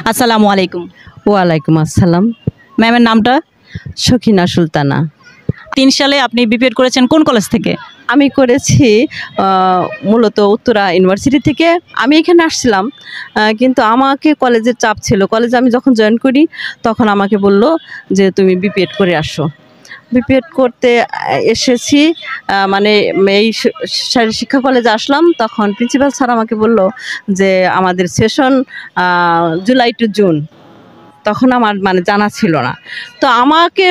আসসালামু আলাইকুম। ওয়ালাইকুম আসসালাম। ম্যামের নামটা? সখিনা সুলতানা। 3 সালে আপনি বিপিএড করেছেন কোন কলেজ থেকে? আমি করেছি মূলত উত্তরা ইউনিভার্সিটি থেকে। আমি এখানে আসছিলাম, কিন্তু আমাকে কলেজের চাপ ছিল। কলেজে আমি যখন জয়েন করি তখন আমাকে বলল যে তুমি বিপিএড করে আসো। বিপিএড করতে এসেছি, মানে এই শারীরিক শিক্ষা কলেজে আসলাম। তখন প্রিন্সিপাল স্যার আমাকে বলল যে আমাদের সেশন জুলাই টু জুন। তখন আমার মানে জানা ছিল না। তো আমাকে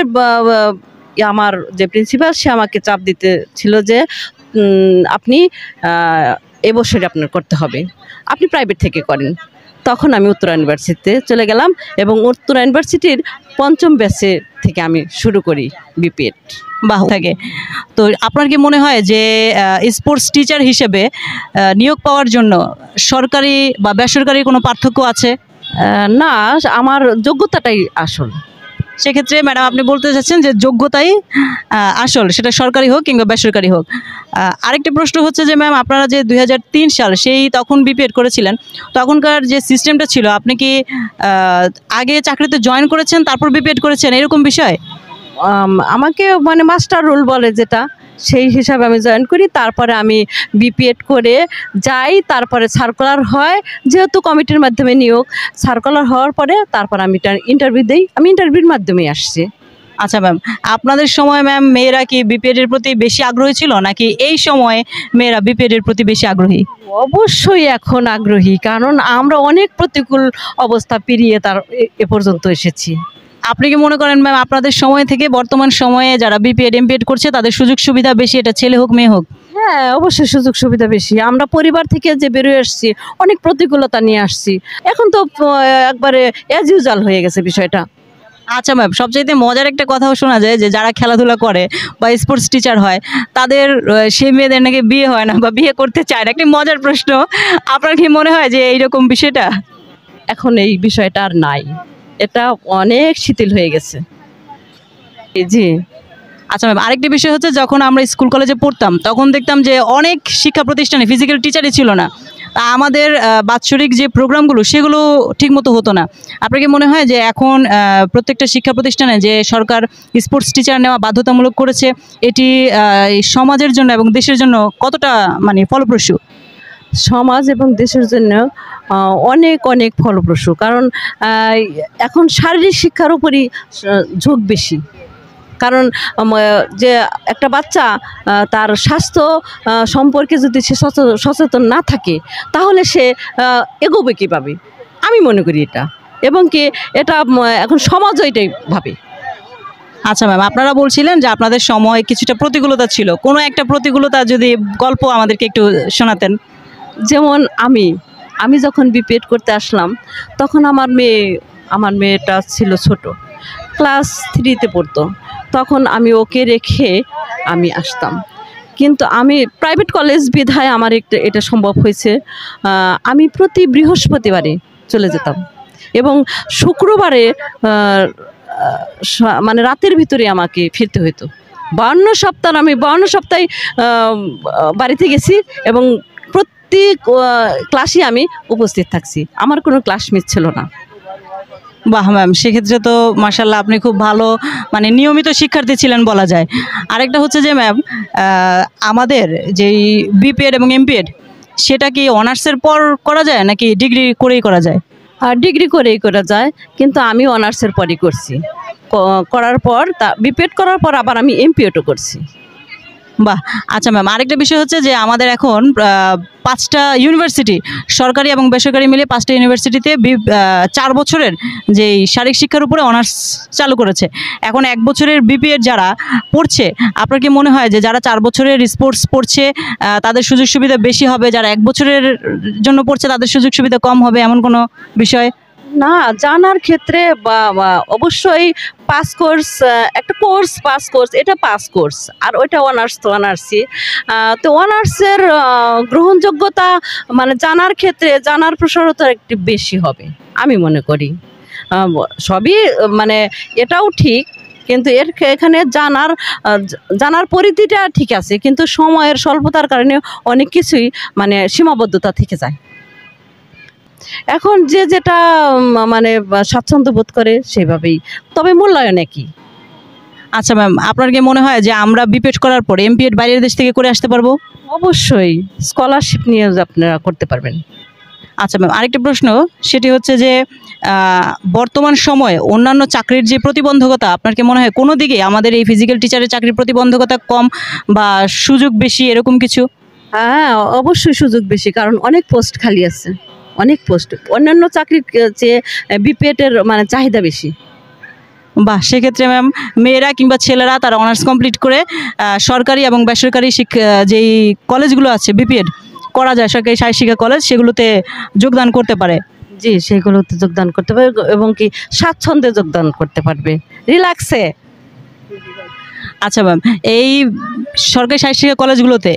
আমার যে প্রিন্সিপাল সে আমাকে চাপ দিতে ছিল যে আপনি এবছরই আপনার করতে হবে, আপনি প্রাইভেট থেকে করেন। তখন আমি উত্তরা ইউনিভার্সিটিতে চলে গেলাম এবং উত্তরা ইউনিভার্সিটির 5ম ব্যাচে থেকে আমি শুরু করি বিপিএড। বাহ থাকে। তো আপনার কি মনে হয় যে স্পোর্টস টিচার হিসেবে নিয়োগ পাওয়ার জন্য সরকারি বা বেসরকারি কোনো পার্থক্য আছে? না, আমার যোগ্যতাটাই আসল। সেক্ষেত্রে ম্যাডাম আপনি বলতে চাচ্ছেন যে যোগ্যতাই আসল, সেটা সরকারি হোক কিংবা বেসরকারি হোক। আরেকটি প্রশ্ন হচ্ছে যে ম্যাম আপনারা যে 2003 সাল সেই তখন বিপিএড করেছিলেন, তখনকার যে সিস্টেমটা ছিল আপনি কি আগে চাকরিতে জয়েন করেছেন তারপর বিপিএড করেছেন এরকম বিষয়? আমাকে মানে মাস্টার রোল বলে যেটা, সেই হিসাবে আমি জয়েন করি। তারপরে আমি বিপিএড করে যাই, তারপরে সার্কুলার হয়, যেহেতু কমিটির মাধ্যমে নিয়োগ। সার্কুলার হওয়ার পরে তারপর আমি ইন্টারভিউ দিই। আমি ইন্টারভিউর মাধ্যমে আসছি। আচ্ছা ম্যাম, আপনাদের সময় ম্যাম মেয়েরা কি বিপিএড এর প্রতি বেশি আগ্রহী ছিল নাকি এই সময়ে মেয়েরা বিপিএড এর প্রতি বেশি আগ্রহী? অবশ্যই এখন আগ্রহী, কারণ আমরা অনেক প্রতিকূল অবস্থা পেরিয়ে এ পর্যন্ত এসেছি। আপনি কি মনে করেন ম্যাম আপনাদের সময় থেকে বর্তমান সময়ে যারা বিপিএড এমপিএড করছে তাদের সুযোগ সুবিধা বেশি, এটা ছেলে হোক মেয়ে হোক? হ্যাঁ, অবশ্যই সুযোগ সুবিধা বেশি। আমরা পরিবার থেকে যে বেরিয়ে আসছি, অনেক প্রতিকূলতা নিয়ে আসছি। এখন তো একবারে অ্যাজ ইউজুয়াল হয়ে গেছে বিষয়টা। আচ্ছা ম্যাম, সবচাইতে মজার একটা কথাও শোনা যায় যে যারা খেলাধুলা করে বা স্পোর্টস টিচার হয় তাদের সেই মেয়েদের নাকি বিয়ে হয় না বা বিয়ে করতে চায় না। একটি মজার প্রশ্ন, আপনার কি মনে হয় যে এইরকম বিষয়টা? এখন এই বিষয়টা আর নাই, এটা অনেক শিথিল হয়ে গেছে। জি। আচ্ছা ম্যাম, আরেকটি বিষয় হচ্ছে যখন আমরা স্কুল কলেজে পড়তাম তখন দেখতাম যে অনেক শিক্ষা প্রতিষ্ঠানে ফিজিক্যাল টিচারই ছিল না। তা আমাদের বাৎসরিক যে প্রোগ্রামগুলো সেগুলো ঠিকমতো হতো না। আপনার কি মনে হয় যে এখন প্রত্যেকটা শিক্ষা প্রতিষ্ঠানে যে সরকার স্পোর্টস টিচার নেওয়া বাধ্যতামূলক করেছে এটি সমাজের জন্য এবং দেশের জন্য কতটা মানে ফলপ্রসূ? সমাজ এবং দেশের জন্য অনেক অনেক ফলপ্রসূ, কারণ এখন শারীরিক শিক্ষার উপরই ঝোঁক বেশি। কারণ যে একটা বাচ্চা তার স্বাস্থ্য সম্পর্কে যদি সে সচেতন না থাকে তাহলে সে এগোবে কীভাবে, আমি মনে করি এটা। এবং কি এটা এখন সমাজও এটাই ভাবে। আচ্ছা ম্যাম, আপনারা বলছিলেন যে আপনাদের সময় কিছুটা প্রতিকূলতা ছিল, কোনো একটা প্রতিকূলতা যদি গল্প আমাদেরকে একটু শোনাতেন। যেমন আমি যখন বিপিএড করতে আসলাম তখন আমার মেয়েটা ছিল ছোট, ক্লাস 3-তে পড়তো। তখন আমি ওকে রেখে আমি আসতাম, কিন্তু আমি প্রাইভেট কলেজ বিধায় আমার এটা সম্ভব হয়েছে। আমি প্রতি বৃহস্পতিবারে চলে যেতাম এবং শুক্রবারে মানে রাতের ভিতরে আমাকে ফিরতে হতো। 52 সপ্তাহে বাড়িতে গেছি এবং প্রতি ক্লাসে আমি উপস্থিত থাকছি, আমার কোনো ক্লাস মিস ছিল না। বাহ ম্যাম, সেক্ষেত্রে তো মাশাআল্লাহ আপনি খুব ভালো মানে নিয়মিত শিক্ষার্থী ছিলেন বলা যায়। আরেকটা হচ্ছে যে ম্যাম আমাদের যেই বিপিএড এবং এমপিএড সেটা কি অনার্সের পর করা যায় নাকি ডিগ্রি করেই করা যায়? আর ডিগ্রি করেই করা যায়, কিন্তু আমি অনার্সের পরই করছি। করার পর বিপিএড করার পর আবার আমি এমপিএডও করছি। বাহ। আচ্ছা ম্যাম, আরেকটা বিষয় হচ্ছে যে আমাদের এখন 5টা ইউনিভার্সিটি সরকারি এবং বেসরকারি মিলে 5টা ইউনিভার্সিটিতে 4 বছরের যেই শারীরিক শিক্ষার উপরে অনার্স চালু করেছে। এখন 1 বছরের বিপিএড যারা পড়ছে, আপনার কি মনে হয় যে যারা 4 বছরের স্পোর্টস পড়ছে তাদের সুযোগ সুবিধা বেশি হবে, যারা 1 বছরের জন্য পড়ছে তাদের সুযোগ সুবিধা কম হবে, এমন কোনো বিষয়? না, জানার ক্ষেত্রে অবশ্যই পাস কোর্স, একটা কোর্স পাস কোর্স, এটা পাস কোর্স, আর ওইটা অনার্স তো অনার্সই। তো অনার্সের গ্রহণযোগ্যতা মানে জানার ক্ষেত্রে জানার প্রসারতা একটু বেশি হবে আমি মনে করি। সবই মানে এটাও ঠিক, কিন্তু এখানে জানার পরিধিটা ঠিক আছে, কিন্তু সময়ের স্বল্পতার কারণে অনেক কিছুই মানে সীমাবদ্ধতা থেকে যায়। এখন যে যেটা মানে স্বাচ্ছন্দ্য বোধ করে সেভাবেই, তবে মূল্যায়ন একই। আচ্ছা ম্যাম, আপনার কি মনে হয় যে আমরা বিপিএড করার পর এমপিএড বাইরের দেশ থেকে করে আসতে পারবো? অবশ্যই স্কলারশিপ নিয়ে আপনারা করতে পারবেন। আচ্ছা ম্যাম, আরেকটা প্রশ্ন, সেটি হচ্ছে যে বর্তমান সময়ে অন্যান্য চাকরির যে প্রতিবন্ধকতা, আপনার কি মনে হয় কোনো দিকে আমাদের এই ফিজিক্যাল টিচারের চাকরির প্রতিবন্ধকতা কম বা সুযোগ বেশি এরকম কিছু? হ্যাঁ, অবশ্যই সুযোগ বেশি, কারণ অনেক পোস্ট খালি আছে, অনেক পোস্ট। অন্যান্য চাকরির চেয়ে বিপিএড এর মানে চাহিদা বেশি। বাহ, সেক্ষেত্রে ম্যাম মেয়েরা কিংবা ছেলেরা তারা অনার্স কমপ্লিট করে সরকারি এবং বেসরকারি যেই কলেজগুলো আছে বিপিএড করা যায়, সরকারি শারীরিক শিক্ষা কলেজ, সেগুলোতে যোগদান করতে পারে। জি, সেগুলোতে যোগদান করতে পারবে এবং কি স্বাচ্ছন্দ্যে যোগদান করতে পারবে, রিল্যাক্সে। আচ্ছা ম্যাম, এই সরকারি শারীরিক শিক্ষা কলেজগুলোতে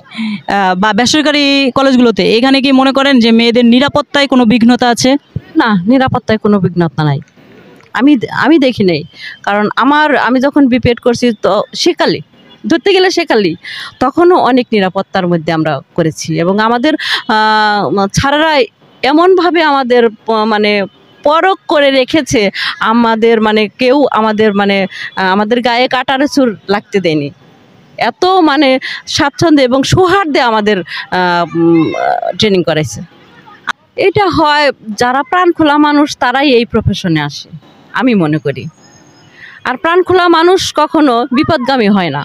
বা বেসরকারি কলেজগুলোতে এখানে কি মনে করেন যে মেয়েদের নিরাপত্তায় কোনো বিঘ্নতা আছে? না, নিরাপত্তায় কোনো বিঘ্নতা নাই, আমি দেখি নাই। কারণ আমি যখন বিপিএড করছি তো সেকালে ধরতে গেলে সেকালেই তখনও অনেক নিরাপত্তার মধ্যে আমরা করেছি, এবং আমাদের ছাড়ারা এমনভাবে আমাদের মানে পরখ করে রেখেছে, আমাদের মানে কেউ আমাদের গায়ে কাঁটার চুল লাগতে দেয়নি। এত মানে স্বাচ্ছন্দ্যে এবং সৌহার্দ্যে আমাদের ট্রেনিং করাইছে। এটা হয় যারা প্রাণ খোলা মানুষ তারাই এই প্রফেশনে আসে, আমি মনে করি। আর প্রাণ খোলা মানুষ কখনো বিপদগামী হয় না।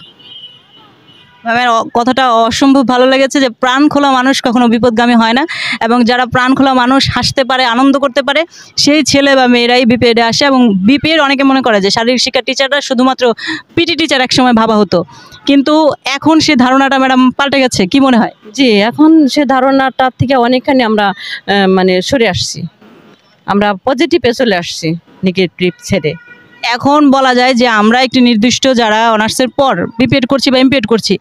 ম্যামের কথাটা অসম্ভব ভালো লেগেছে যে প্রাণ খোলা মানুষ কখনো বিপদগামী হয় না, এবং যারা প্রাণ খোলা মানুষ হাসতে পারে, আনন্দ করতে পারে, সেই ছেলে বা মেয়েরাই বিপিএডে আসে। এবং বিপিএড অনেকে মনে করে যে শারীরিক শিক্ষা টিচাররা শুধুমাত্র পিটি টিচার একসময় ভাবা হতো, কিন্তু এখন সে ধারণাটা ম্যাডাম পাল্টে গেছে, কি মনে হয়? জি, এখন সে ধারণাটার থেকে অনেকখানি আমরা মানে সরে আসছি, আমরা পজিটিভে চলে আসছি, নেগেটিভ ছেড়ে। এখন বলা যায় যে আমরা একটি নির্দিষ্ট, যারা অনার্সের পর বিপিএড করছি বা এমপিএড করছি,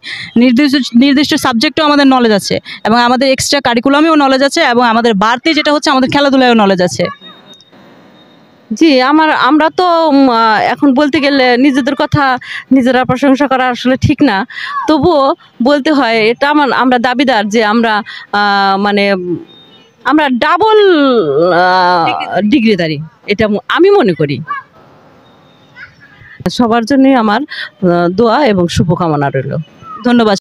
নির্দিষ্ট সাবজেক্টও আমাদের নলেজ আছে, এবং আমাদের এক্সট্রা কারিকুলামেও নলেজ আছে, এবং আমাদের বাড়তি যেটা হচ্ছে আমাদের খেলাধুলায়ও নলেজ আছে। জি, আমরা তো এখন বলতে গেলে নিজেদের কথা নিজেরা প্রশংসা করা আসলে ঠিক না, তবুও বলতে হয় এটা আমরা দাবিদার যে মানে আমরা ডাবল ডিগ্রিধারী, এটা আমি মনে করি। সবার জন্য আমার দোয়া এবং শুভকামনা রইল। ধন্যবাদ।